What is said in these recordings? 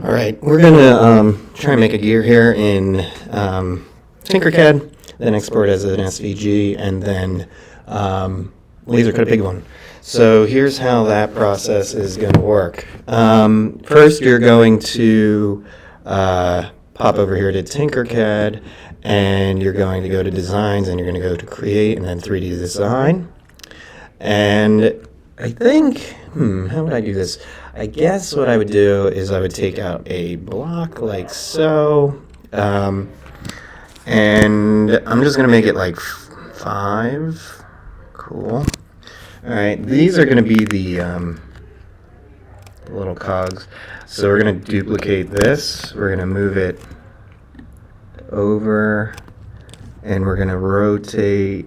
All right, we're gonna try and make a gear here in Tinkercad, then export as an SVG, and then laser cut a big one. So here's how that process is going to work. First, you're going to pop over here to Tinkercad, and you're going to go to Designs, and you're going to go to Create, and then 3D Design. And I think, how would I do this? I guess what I would do is I would take out a block like so, and I'm just going to make it like 5. Cool. All right, these are going to be the little cogs. So we're going to duplicate this. We're going to move it over, and we're going to rotate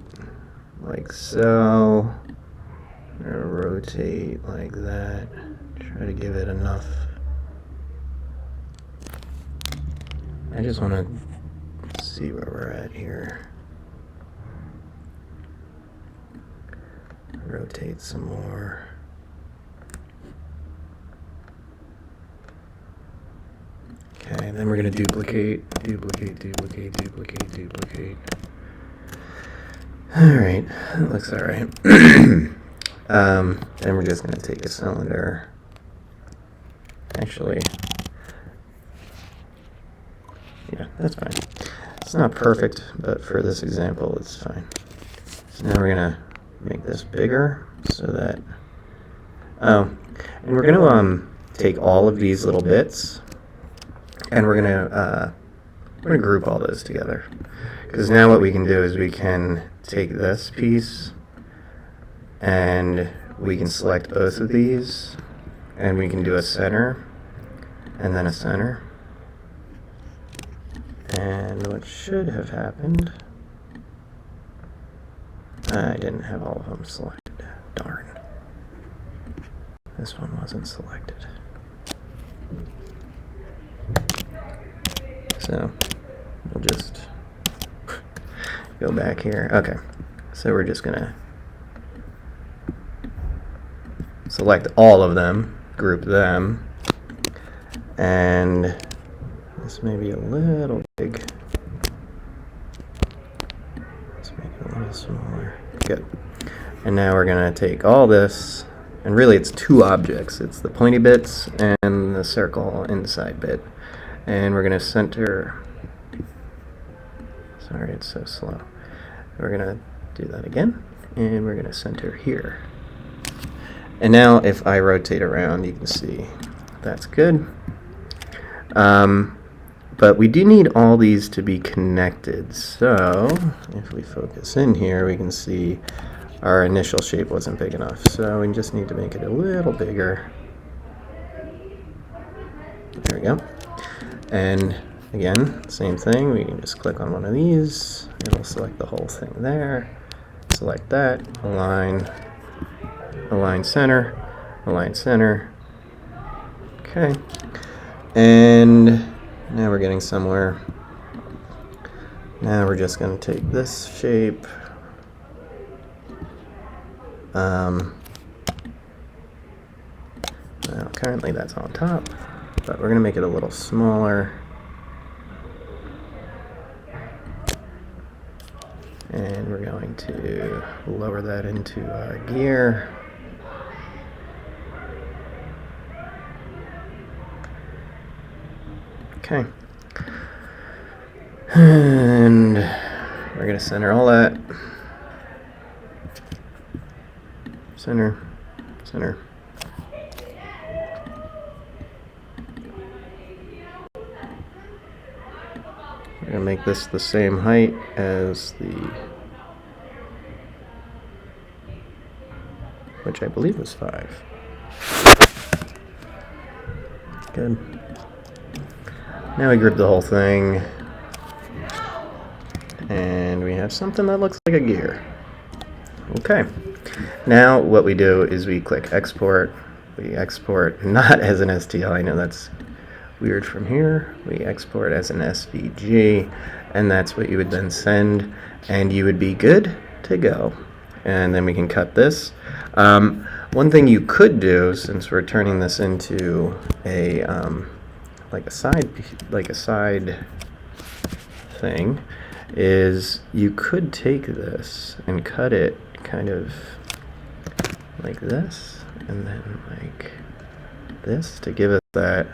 like so. We're going to rotate like that. Try to give it enough. I just want to see where we're at here. Rotate some more. Okay, then we're going to duplicate. Alright, that looks alright. Then we're just going to take a cylinder. Actually, yeah, that's fine. It's not perfect, but for this example, it's fine. So now we're going to make this bigger so that, and we're going to take all of these little bits, and we're going to group all those together, because now what we can do is we can take this piece and we can select both of these, and we can do a center and then a center. And what should have happened, I didn't have all of them selected. Darn. This one wasn't selected. So we'll just go back here. Okay, so we're just gonna select all of them, group them, and this may be a little big. Let's make it a little smaller. Good. And now we're going to take all this, and really it's 2 objects. It's the pointy bits and the circle inside bit. And we're going to center. Sorry, it's so slow. We're going to do that again, and we're going to center here. And now if I rotate around, you can see that's good. But we do need all these to be connected. So if we focus in here, we can see our initial shape wasn't big enough. So we just need to make it a little bigger. There we go. And again, same thing. We can just click on one of these. It'll select the whole thing there. Select that, align center, align center. Okay. And now we're getting somewhere. Now we're just going to take this shape. Now currently that's on top, but we're going to make it a little smaller. And we're going to lower that into our gear. Okay. And we're going to center all that. Center, center. We're going to make this the same height as the, which I believe was 5. Good. Now we group the whole thing, and we have something that looks like a gear. Okay. Now what we do is we click export. We export not as an STL. I know that's weird from here. We export as an SVG, and that's what you would then send, and you would be good to go. And then we can cut this. One thing you could do, since we're turning this into a like a side thing is you could take this and cut it kind of like this, and then like this to give us that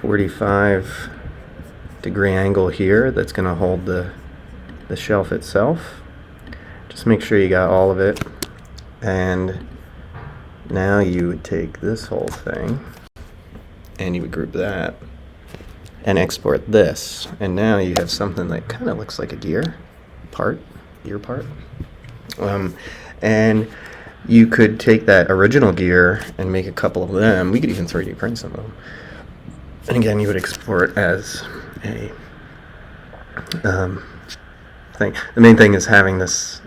45-degree angle here that's going to hold the shelf itself. Just make sure you got all of it. And now you would take this whole thing and you would group that and export this. And now you have something that kind of looks like a gear part. And you could take that original gear and make a couple of them. We could even 3D print some of them. And again, you would export as a thing. The main thing is having this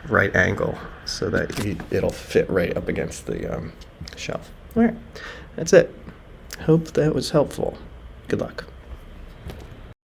right angle so that it'll fit right up against the shelf. All right, that's it. Hope that was helpful. Good luck.